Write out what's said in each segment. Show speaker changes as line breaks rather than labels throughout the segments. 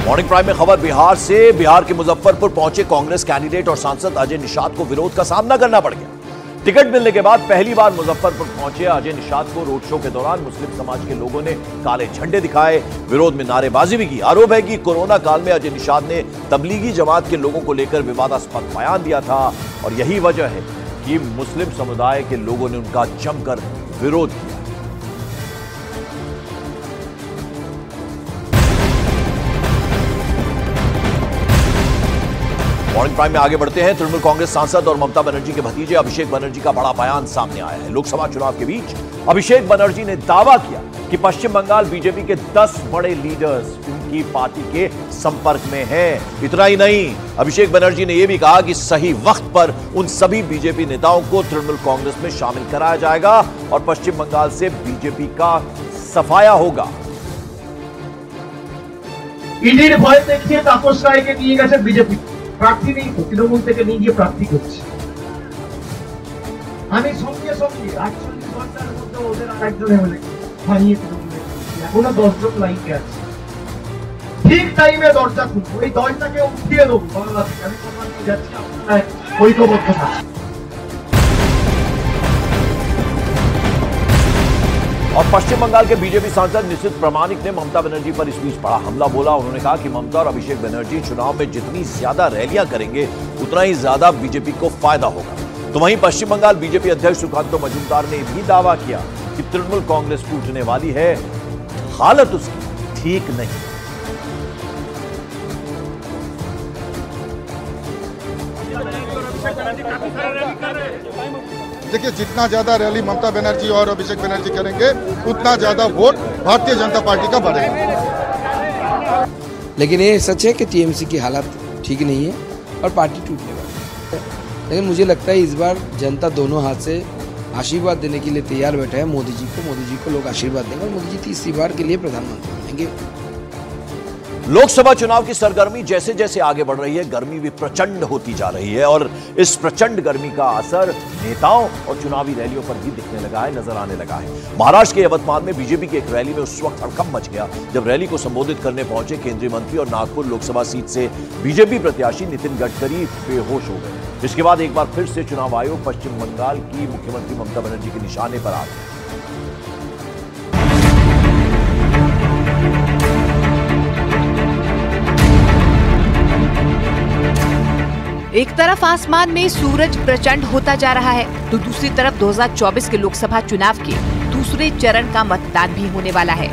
Morning prime में खबर बिहार से। बिहार के मुजफ्फरपुर पहुंचे कांग्रेस कैंडिडेट और सांसद अजय निषाद को विरोध का सामना करना पड़ गया। टिकट मिलने के बाद पहली बार मुजफ्फरपुर पहुंचे अजय निषाद को रोड शो के दौरान मुस्लिम समाज के लोगों ने काले झंडे दिखाए, विरोध में नारेबाजी भी की। आरोप है कि कोरोना काल में अजय निषाद ने तबलीगी जमात के लोगों को लेकर विवादास्पद बयान दिया था और यही वजह है कि मुस्लिम समुदाय के लोगों ने उनका जमकर विरोध किया। मॉर्निंग प्राइम में आगे बढ़ते हैं। तृणमूल कांग्रेस सांसद और ममता बनर्जी के भतीजे अभिषेक बनर्जी का बड़ा बयान सामने आया है। लोकसभा चुनाव के बीच अभिषेक बनर्जी ने दावा किया कि पश्चिम बंगाल बीजेपी के 10 बड़े लीडर्स उनकी पार्टी के संपर्क में हैं। इतना ही नहीं, अभिषेक बनर्जी ने यह भी कहा कि सही वक्त पर उन सभी बीजेपी नेताओं को तृणमूल कांग्रेस में शामिल कराया जाएगा और पश्चिम बंगाल से बीजेपी का सफाया होगा।
ईडीर भय देखिए तापस रायके নিয়ে গেছে বিজেপি প্রার্থী নেই, তৃণমূল থেকে নিয়ে গিয়ে প্রার্থী করছে। আমি সঙ্গে সঙ্গে 48 ঘন্টার মধ্যে ওদের আরেকজন এমএলএ ভাঙিয়ে তৃণমূলে এখনো 10 জন লাইনে আছে। ঠিক টাইমে দরজা খুলবো, এই দরজাকে উঠিয়ে দেবো বাংলা থেকে। আমি প্রমাণ দিয়ে যাচ্ছি, আপনারা ঐক্যবদ্ধ থাকুন।
और पश्चिम बंगाल के बीजेपी सांसद निशित प्रामाणिक ने ममता बनर्जी पर इस बीच बड़ा हमला बोला। उन्होंने कहा कि ममता और अभिषेक बनर्जी चुनाव में जितनी ज्यादा रैलियां करेंगे उतना ही ज्यादा बीजेपी को फायदा होगा। तो वहीं पश्चिम बंगाल बीजेपी अध्यक्ष सुकांतो मजूमदार ने भी दावा किया कि तृणमूल कांग्रेस टूटने वाली है, हालत उसकी ठीक नहीं।
देखिए, जितना ज्यादा रैली ममता बनर्जी और अभिषेक बनर्जी करेंगे उतना ज्यादा वोट भारतीय जनता पार्टी का बढ़ेगा।
लेकिन ये सच है कि टीएमसी की हालत ठीक नहीं है और पार्टी टूटने वाली है। लेकिन मुझे लगता है इस बार जनता दोनों हाथ से आशीर्वाद देने के लिए तैयार बैठा है मोदी जी को लोग आशीर्वाद देंगे और मोदी जी तीसरी बार के लिए प्रधानमंत्री बनेंगे।
लोकसभा चुनाव की सरगर्मी जैसे जैसे आगे बढ़ रही है, गर्मी भी प्रचंड होती जा रही है और इस प्रचंड गर्मी का असर नेताओं और चुनावी रैलियों पर भी दिखने लगा है, नजर आने लगा है। महाराष्ट्र के यवतमाल में बीजेपी की एक रैली में उस वक्त हड़कंप मच गया जब रैली को संबोधित करने पहुंचे केंद्रीय मंत्री और नागपुर लोकसभा सीट से बीजेपी प्रत्याशी नितिन गडकरी बेहोश हो गए। इसके बाद एक बार फिर से चुनाव आयोग पश्चिम बंगाल की मुख्यमंत्री ममता बनर्जी के निशाने पर आ गया।
एक तरफ आसमान में सूरज प्रचंड होता जा रहा है तो दूसरी तरफ 2024 के लोकसभा चुनाव के दूसरे चरण का मतदान भी होने वाला है।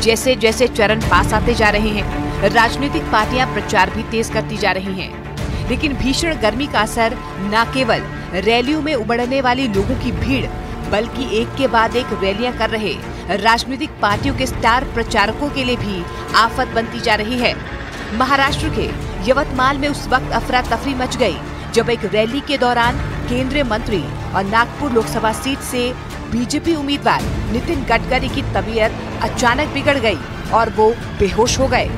जैसे जैसे चरण पास आते जा रहे हैं, राजनीतिक पार्टियां प्रचार भी तेज करती जा रही हैं। लेकिन भीषण गर्मी का असर न केवल रैलियों में उमड़ने वाली लोगों की भीड़ बल्कि एक के बाद एक रैलियां कर रहे राजनीतिक पार्टियों के स्टार प्रचारकों के लिए भी आफत बनती जा रही है। महाराष्ट्र के यवतमाल में उस वक्त अफरा तफरी मच गई जब एक रैली के दौरान केंद्रीय मंत्री और नागपुर लोकसभा सीट से बीजेपी उम्मीदवार नितिन गडकरी की तबीयत अचानक बिगड़ गई और वो बेहोश हो गए।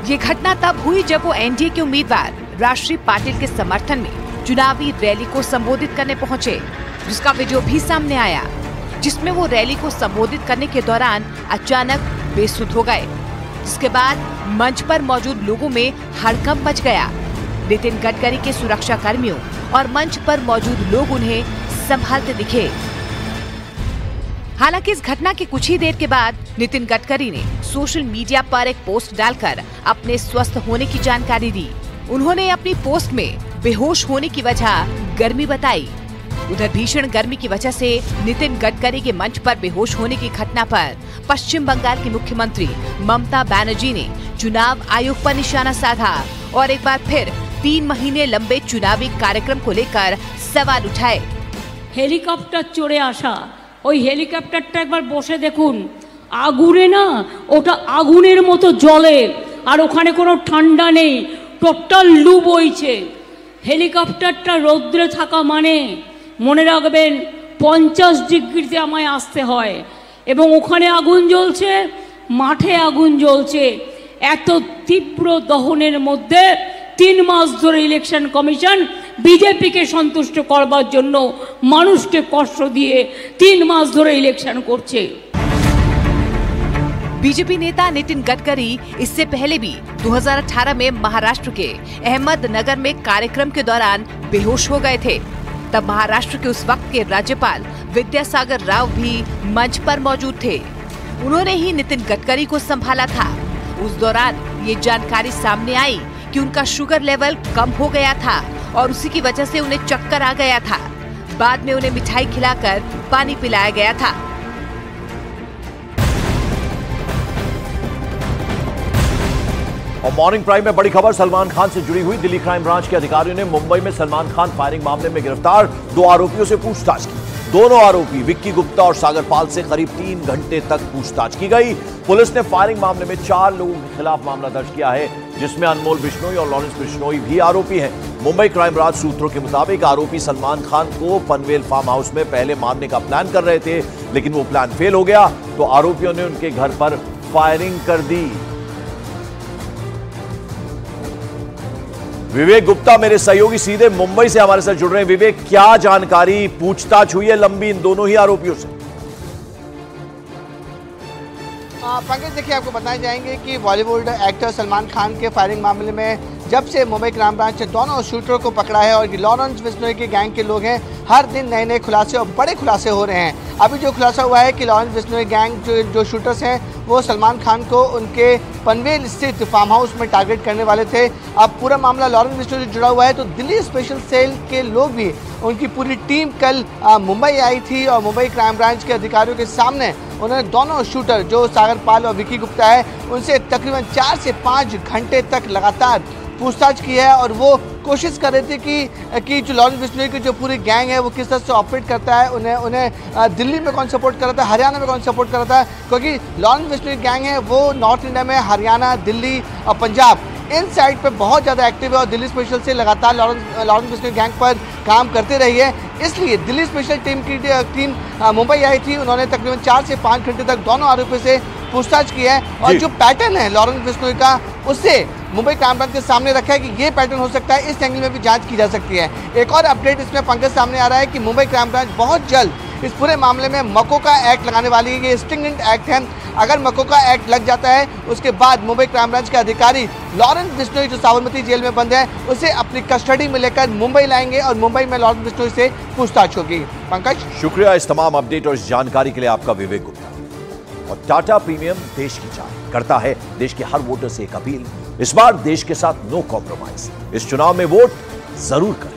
ये घटना तब हुई जब वो एनडीए के उम्मीदवार राष्ट्रीय पाटिल के समर्थन में चुनावी रैली को संबोधित करने पहुंचे, जिसका वीडियो भी सामने आया जिसमें वो रैली को संबोधित करने के दौरान अचानक बेसुध हो गए। इसके बाद मंच पर मौजूद लोगों में हड़कंप मच गया। नितिन गडकरी के सुरक्षा कर्मियों और मंच पर मौजूद लोग उन्हें संभालते दिखे। हालांकि इस घटना के कुछ ही देर के बाद नितिन गडकरी ने सोशल मीडिया पर एक पोस्ट डालकर अपने स्वस्थ होने की जानकारी दी। उन्होंने अपनी पोस्ट में बेहोश होने की वजह गर्मी बताई। उधर भीषण गर्मी की वजह से नितिन गडकरी के मंच पर बेहोश होने की घटना पर पश्चिम बंगाल की मुख्यमंत्री ममता बनर्जी ने चुनाव आयोग पर निशाना साधा और एक बार फिर 3 महीने लंबे चुनावी कार्यक्रम को लेकर सवाल उठाए।
हेलिकॉप्टर चढ़े आशा ওই হেলিকপ্টারটা একবার বসে দেখুন, আগুনে না ওটা আগুনের মতো জ্বলে আর ওখানে কোনো ঠান্ডা নেই, টোটাল লু বইছে। হেলিকপ্টারটা রৌদ্রে থাকা মানে মনে রাখবেন 50 ডিগ্রিতে আমায় আসতে হয় এবং ওখানে আগুন জ্বলছে, মাঠে আগুন জ্বলছে। এত তীব্র দহনের মধ্যে 3 মাস ধরে ইলেকশন কমিশন বিজেপিকে সন্তুষ্ট করবার জন্য মানুষকে কষ্ট দিয়ে 3 মাস ধরে ইলেকশন করছে।
बीजेपी नेता नितिन गडकरी इससे पहले भी 2018 में महाराष्ट्र के अहमदनगर में कार्यक्रम के दौरान बेहोश हो गए थे। तब महाराष्ट्र के उस वक्त के राज्यपाल विद्यासागर राव भी मंच पर मौजूद थे। उन्होंने ही नितिन गडकरी को संभाला था। उस दौरान ये जानकारी सामने आई कि उनका शुगर लेवल कम हो गया था और उसी की वजह से उन्हें चक्कर आ गया था। बाद में उन्हें मिठाई खिलाकर पानी पिलाया गया था।
और मॉर्निंग प्राइम में बड़ी खबर सलमान खान से जुड़ी हुई। दिल्ली क्राइम ब्रांच के अधिकारियों ने मुंबई में सलमान खान फायरिंग मामले में गिरफ्तार 2 आरोपियों से पूछताछ की। दोनों आरोपी विक्की गुप्ता और सागर पाल से करीब 3 घंटे तक पूछताछ की गई। पुलिस ने फायरिंग मामले में 4 लोगों के खिलाफ मामला दर्ज किया है, जिसमें अनमोल बिश्नोई और लॉरेंस बिश्नोई भी आरोपी हैं। मुंबई क्राइम ब्रांच सूत्रों के मुताबिक आरोपी सलमान खान को पनवेल फार्म हाउस में पहले मारने का प्लान कर रहे थे, लेकिन वो प्लान फेल हो गया तो आरोपियों ने उनके घर पर फायरिंग कर दी। विवेक गुप्ता मेरे सहयोगी सीधे मुंबई से हमारे साथ जुड़ रहे हैं। विवेक, क्या जानकारी, पूछताछ हुई है लंबी इन दोनों ही आरोपियों से?
पंकज, देखिए आपको बताए जाएंगे कि बॉलीवुड एक्टर सलमान खान के फायरिंग मामले में जब से मुंबई क्राइम ब्रांच ने दोनों शूटर को पकड़ा है और लॉरेंस बिश्नोई के गैंग के लोग हैं, हर दिन नए नए खुलासे और बड़े खुलासे हो रहे हैं। अभी जो खुलासा हुआ है कि लॉरेंस बिश्नोई गैंग जो शूटर्स हैं वो सलमान खान को उनके पनवेल स्थित फार्म हाउस में टारगेट करने वाले थे। अब पूरा मामला लॉरेंस बिश्नोई से जुड़ा हुआ है, तो दिल्ली स्पेशल सेल के लोग भी, उनकी पूरी टीम कल मुंबई आई थी और मुंबई क्राइम ब्रांच के अधिकारियों के सामने उन्होंने दोनों शूटर जो सागर पाल और विक्की गुप्ता है उनसे तकरीबन 4 से 5 घंटे तक लगातार पूछताछ की है और वो कोशिश कर रहे थे कि जो लॉरेंस बिश्नोई की जो पूरी गैंग है वो किस तरह से ऑपरेट करता है, उन्हें दिल्ली में कौन सपोर्ट कर रहा था, हरियाणा में कौन सपोर्ट कर रहा था, क्योंकि लॉरेंस बिश्नोई गैंग है वो नॉर्थ इंडिया में हरियाणा, दिल्ली और पंजाब इन साइड पे बहुत ज़्यादा एक्टिव है और दिल्ली स्पेशल से लगातार लॉरेंस बिश्नोई गैंग पर काम करते रही है। इसलिए दिल्ली स्पेशल टीम मुंबई आई थी। उन्होंने तकरीबन 4 से 5 घंटे तक दोनों आरोपियों से पूछताछ की है और जो पैटर्न है लॉरेंस बिश्नोई का उससे मुंबई क्राइम ब्रांच के सामने रखा है कि ये पैटर्न हो सकता है, इस एंगल में भी जांच की जा सकती है। एक और अपडेट इसमें पंकज सामने आ रहा है कि मुंबई क्राइम ब्रांच बहुत जल्द इस पूरे मामले में मकोका एक्ट लगाने वाली है। ये स्ट्रिंजेंट एक्ट है, अगर मकोका एक्ट लग जाता है उसके बाद मुंबई क्राइम ब्रांच के अधिकारी लॉरेंस बिश्नोई जो साबरमती जेल में बंद है उसे अपनी कस्टडी में लेकर मुंबई लाएंगे और मुंबई में लॉरेंस बिश्नोई से पूछताछ होगी। पंकज,
शुक्रिया इस तमाम अपडेट और इस जानकारी के लिए आपका विवेक गुप्ता। और टाटा प्रीमियम देश की चाह करता है देश के हर वोटर से एक अपील, इस बार देश के साथ नो कॉम्प्रोमाइज। इस चुनाव में वोट जरूर करें।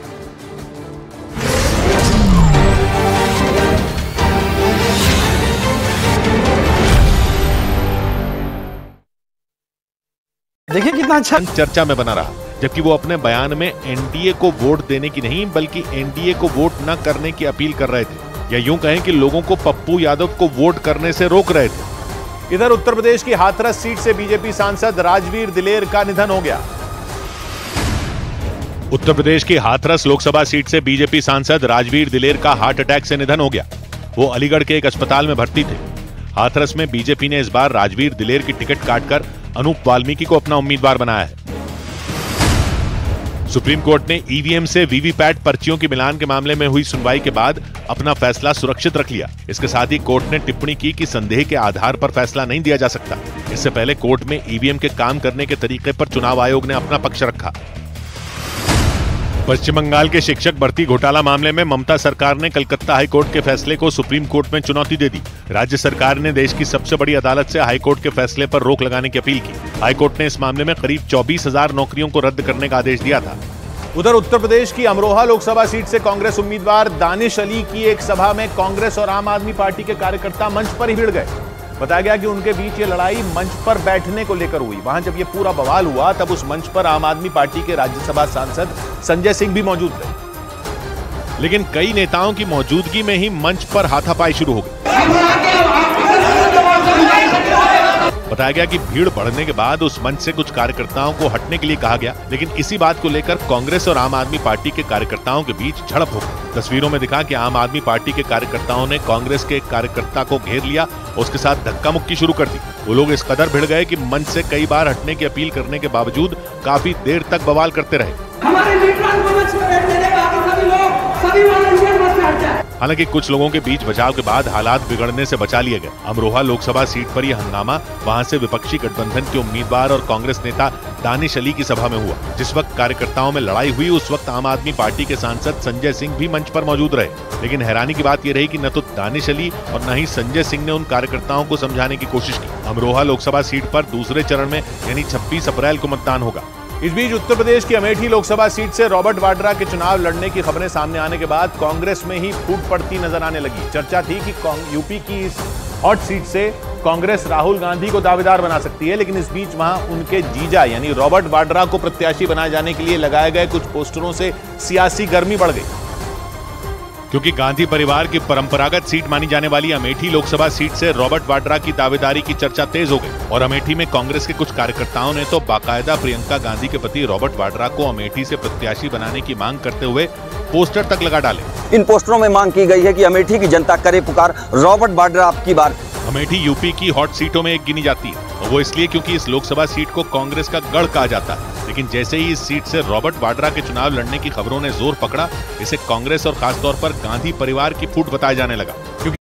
देखिए कितना अच्छा
चर्चा में बना रहा, जबकि वो अपने बयान में एनडीए को वोट देने की नहीं बल्कि एनडीए को वोट न करने की अपील कर रहे थे, या यूं कहें कि लोगों को पप्पू यादव को वोट करने से रोक रहे थे।
इधर उत्तर प्रदेश की हाथरस सीट से बीजेपी सांसद राजवीर दिलेर का निधन हो गया।
उत्तर प्रदेश की हाथरस लोकसभा सीट से बीजेपी सांसद राजवीर दिलेर का हार्ट अटैक से निधन हो गया। वो अलीगढ़ के एक अस्पताल में भर्ती थे। हाथरस में बीजेपी ने इस बार राजवीर दिलेर की टिकट काटकर अनूप वाल्मीकि को अपना उम्मीदवार बनाया है। सुप्रीम कोर्ट ने ईवीएम से वीवीपैट पर्चियों की मिलान के मामले में हुई सुनवाई के बाद अपना फैसला सुरक्षित रख लिया। इसके साथ ही कोर्ट ने टिप्पणी की कि संदेह के आधार पर फैसला नहीं दिया जा सकता। इससे पहले कोर्ट में ईवीएम के काम करने के तरीके पर चुनाव आयोग ने अपना पक्ष रखा। पश्चिम बंगाल के शिक्षक भर्ती घोटाला मामले में ममता सरकार ने कलकत्ता हाईकोर्ट के फैसले को सुप्रीम कोर्ट में चुनौती दे दी। राज्य सरकार ने देश की सबसे बड़ी अदालत से हाईकोर्ट के फैसले पर रोक लगाने की अपील की। हाईकोर्ट ने इस मामले में करीब 24,000 नौकरियों को रद्द करने का आदेश दिया था।
उधर उत्तर प्रदेश की अमरोहा लोकसभा सीट से कांग्रेस उम्मीदवार दानिश अली की एक सभा में कांग्रेस और आम आदमी पार्टी के कार्यकर्ता मंच पर ही भिड़ गए। बताया गया कि उनके बीच ये लड़ाई मंच पर बैठने को लेकर हुई। वहां जब ये पूरा बवाल हुआ तब उस मंच पर आम आदमी पार्टी के राज्यसभा सांसद संजय सिंह भी मौजूद थे, लेकिन कई नेताओं की मौजूदगी में ही मंच पर हाथापाई शुरू हो गई। बताया गया कि भीड़ बढ़ने के बाद उस मंच से कुछ कार्यकर्ताओं को हटने के लिए कहा गया, लेकिन इसी बात को लेकर कांग्रेस और आम आदमी पार्टी के कार्यकर्ताओं के बीच झड़प हो गई। तस्वीरों में दिखा कि आम आदमी पार्टी के कार्यकर्ताओं ने कांग्रेस के एक कार्यकर्ता को घेर लिया, उसके साथ धक्का मुक्की शुरू कर दी। वो लोग इस कदर भिड़ गए कि मंच से कई बार हटने की अपील करने के बावजूद काफी देर तक बवाल करते रहे।
हमारे लीडरों को मंच पर बैठने देगा, सभी लोग
हालांकि कुछ लोगों के बीच बचाव के बाद हालात बिगड़ने से बचा लिए गए। अमरोहा लोकसभा सीट पर यह हंगामा वहां से विपक्षी गठबंधन के उम्मीदवार और कांग्रेस नेता दानिश अली की सभा में हुआ। जिस वक्त कार्यकर्ताओं में लड़ाई हुई उस वक्त आम आदमी पार्टी के सांसद संजय सिंह भी मंच पर मौजूद रहे, लेकिन हैरानी की बात यह रही कि न तो दानिश अली और न ही संजय सिंह ने उन कार्यकर्ताओं को समझाने की कोशिश की। अमरोहा लोकसभा सीट पर दूसरे चरण में यानी 26 अप्रैल को मतदान होगा।
इस बीच उत्तर प्रदेश की अमेठी लोकसभा सीट से रॉबर्ट वाड्रा के चुनाव लड़ने की खबरें सामने आने के बाद कांग्रेस में ही फूट पड़ती नजर आने लगी। चर्चा थी कि यूपी की इस हॉट सीट से कांग्रेस राहुल गांधी को दावेदार बना सकती है, लेकिन इस बीच वहां उनके जीजा यानी रॉबर्ट वाड्रा को प्रत्याशी बनाए जाने के लिए लगाए गए कुछ पोस्टरों से सियासी गर्मी बढ़ गई।
क्योंकि गांधी परिवार की परंपरागत सीट मानी जाने वाली अमेठी लोकसभा सीट से रॉबर्ट वाड्रा की दावेदारी की चर्चा तेज हो गई और अमेठी में कांग्रेस के कुछ कार्यकर्ताओं ने तो बाकायदा प्रियंका गांधी के पति रॉबर्ट वाड्रा को अमेठी से प्रत्याशी बनाने की मांग करते हुए पोस्टर तक लगा डाले।
इन पोस्टरों में मांग की गई है कि अमेठी की जनता करे पुकार, रॉबर्ट वाड्रा आपकी बार।
अमेठी यूपी की हॉट सीटों में एक गिनी जाती है और वो इसलिए क्योंकि इस लोकसभा सीट को कांग्रेस का गढ़ कहा जाता है। लेकिन जैसे ही इस सीट से रॉबर्ट वाड्रा के चुनाव लड़ने की खबरों ने जोर पकड़ा, इसे कांग्रेस और खासतौर पर गांधी परिवार की फूट बताया जाने लगा। क्योंकि